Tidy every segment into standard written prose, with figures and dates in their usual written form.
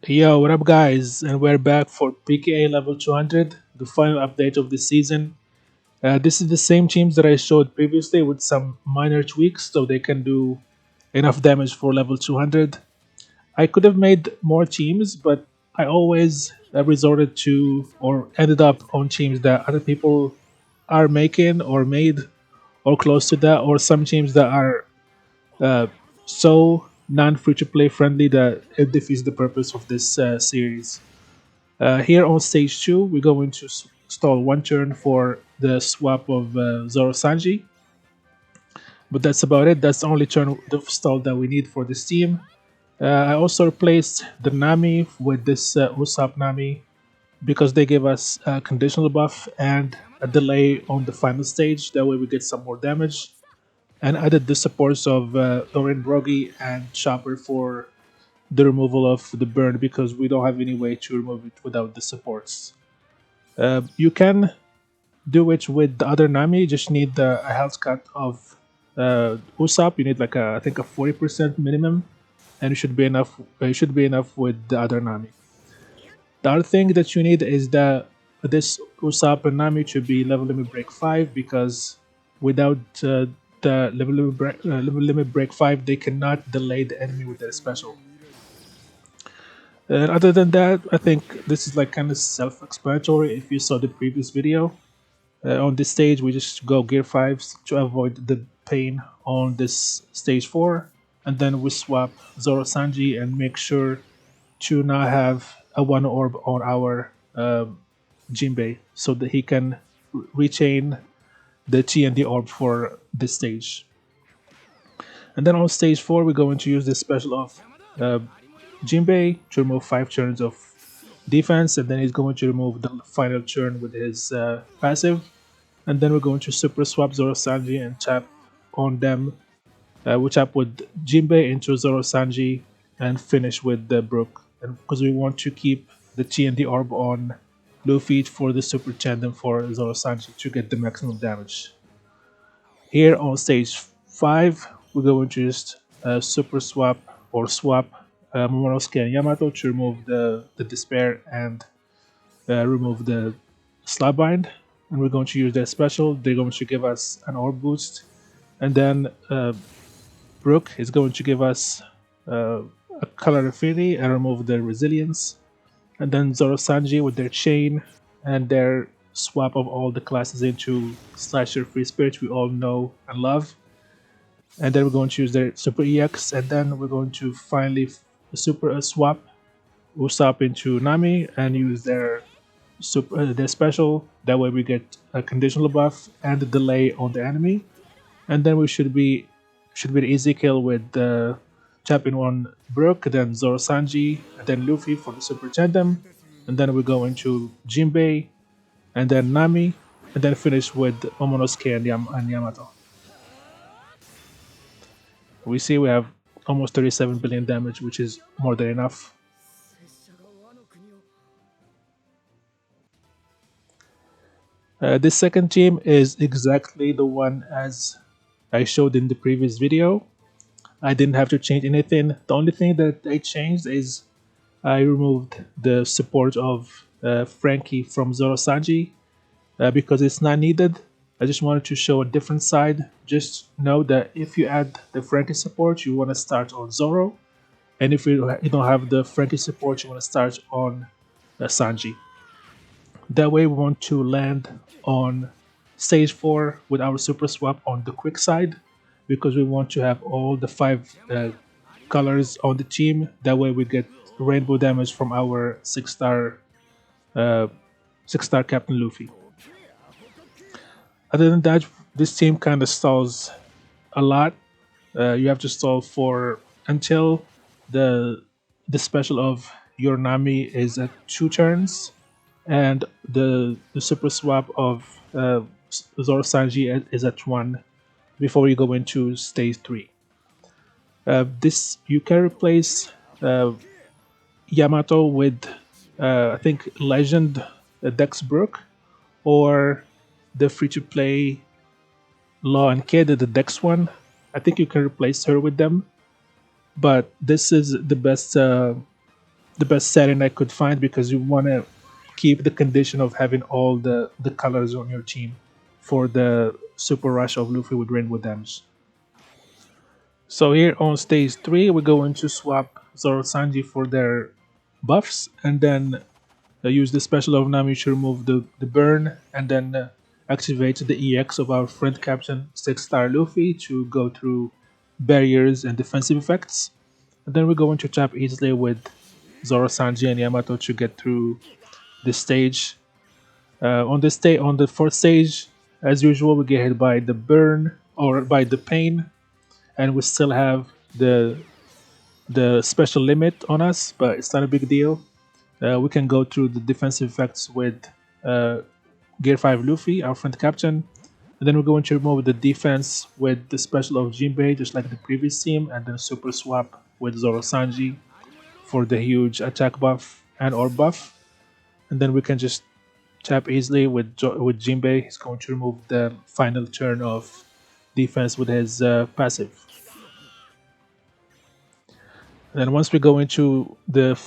Yo, what up, guys? And we're back for PKA level 200, the final update of the season. This is the same teams that I showed previously with some minor tweaks so they can do enough damage for level 200. I could have made more teams, but I always resorted to or ended up on teams that other people are making or made or close to that, or some teams that are uh, so non free to play friendly that it defeats the purpose of this series. Here on stage 2, we're going to stall one turn for the swap of Zoro Sanji. But that's about it. That's the only turn the stall that we need for this team. I also replaced the Nami with this Usopp Nami because they give us a conditional buff and a delay on the final stage. That way we get some more damage. And added the supports of Lorin Brogy and Chopper for the removal of the burn because we don't have any way to remove it without the supports. You can do it with the other Nami. You just need a health cut of Usopp. You need like I think a 40% minimum, and it should be enough. It should be enough with the other Nami. The other thing that you need is that this Usopp and Nami should be level limit break 5 because without the level limit break 5, they cannot delay the enemy with their special. And other than that, I think this is like kind of self-explanatory. If you saw the previous video, on this stage we just go gear 5s to avoid the pain on this stage 4, and then we swap Zoro Sanji and make sure to not have a one orb on our Jinbei so that he can retain the Chi and the orb for this stage. And then on stage 4 we're going to use this special of uh, Jinbei to remove 5 turns of defense, and then he's going to remove the final turn with his passive. And then we're going to super swap Zoro Sanji and tap on them. We tap with Jinbei into Zoro Sanji and finish with the Brook. And because we want to keep the Chi and the Orb on Luffy for the super tandem for Zoro Sanji to get the maximum damage. Here on stage 5, we're going to just super swap or swap Momonosuke and Yamato to remove the Despair and remove the Slabbind. And we're going to use their special. They're going to give us an orb boost. And then Brook is going to give us a color affinity and remove their resilience. And then Zoro Sanji with their chain and their swap of all the classes into Slasher Free Spirit we all know and love. And then we're going to use their Super EX, and then we're going to finally super swap Usopp into Nami and use their their special. That way we get a conditional buff and a delay on the enemy, and then we should be an easy kill with champion 1 Brook, then Zoro Sanji, and then Luffy for the super tandem, and then we go into Jinbei, and then Nami, and then finish with Momonosuke and Yamato. We see we have almost 37 billion damage, which is more than enough. This second team is exactly the one as I showed in the previous video. I didn't have to change anything. The only thing that I changed is I removed the support of Frankie from Zoro Sanji because it's not needed. I just wanted to show a different side. Just know that if you add the Frankie support, you want to start on Zoro, and if you don't have the Frankie support, you want to start on Sanji. That way we want to land on stage 4 with our super swap on the quick side because we want to have all the 5 colors on the team. That way we get rainbow damage from our 6-star Captain Luffy. Other than that, this team kind of stalls a lot. You have to stall for until the special of your Nami is at 2 turns, and the super swap of Zoro Sanji is at 1 before you go into stage 3. This you can replace Yamato with I think Legend Dex Brook or the free to play Law and Kid, the Dex one. I think you can replace her with them, but this is the best the best setting I could find because you want to keep the condition of having all the colors on your team for the super rush of Luffy with rainbow damage. So here on stage 3, we're going to swap Zoro Sanji for their buffs, and then use the special of Nami to remove the burn, and then activate the EX of our friend captain 6-star Luffy to go through barriers and defensive effects. And then we're going to tap easily with Zoro Sanji and Yamato to get through this stage. On the fourth stage, as usual, we get hit by the burn or by the pain, and we still have the special limit on us, but it's not a big deal. We can go through the defensive effects with uh, Gear 5 Luffy, our friend captain, and then we're going to remove the defense with the special of Jinbei, just like the previous team, and then super swap with Zoro Sanji for the huge attack buff and orb buff. And then we can just tap easily with Jinbei. He's going to remove the final turn of defense with his passive. And then once we go into the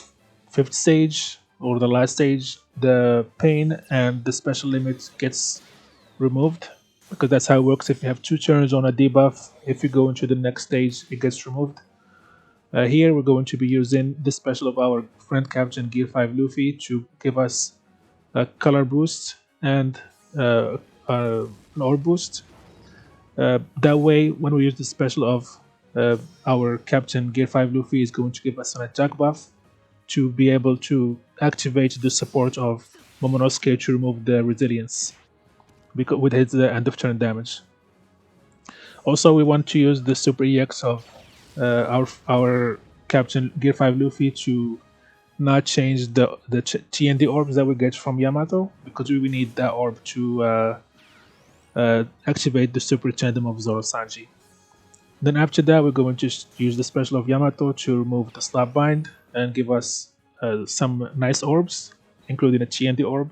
fifth stage or the last stage, the pain and the special limit gets removed because that's how it works. If you have 2 turns on a debuff, if you go into the next stage, it gets removed. Here we're going to be using the special of our friend captain Gear 5 Luffy to give us a color boost and an orb boost. That way, when we use the special of our captain Gear 5 Luffy is going to give us an attack buff to be able to activate the support of Momonosuke to remove the resilience because with his end of turn damage. Also, we want to use the super EX of our captain Gear 5 Luffy to not change the TND orbs that we get from Yamato because we need that orb to activate the super tandem of Zoro Sanji. Then after that, we're going to use the special of Yamato to remove the slap bind and give us some nice orbs, including a TND orb.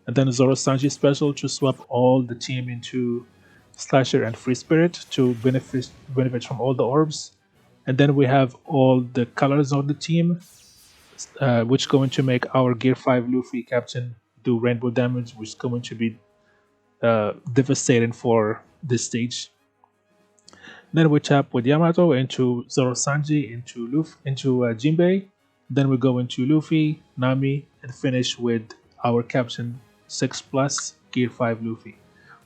And then Zoro Sanji special to swap all the team into Slasher and Free Spirit to benefit from all the orbs. And then we have all the colors on the team, which is going to make our Gear 5 Luffy captain do rainbow damage, which is going to be devastating for this stage. Then we tap with Yamato into Zoro Sanji into Jinbei. Then we go into Luffy, Nami, and finish with our captain 6+ Gear 5 Luffy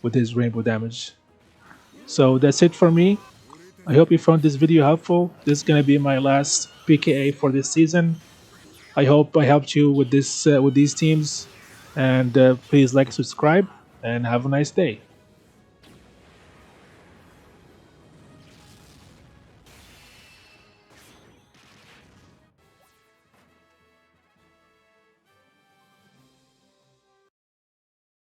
with his rainbow damage. So that's it for me. I hope you found this video helpful. This is gonna be my last PKA for this season. I hope I helped you with this with these teams, and please like, subscribe, and have a nice day.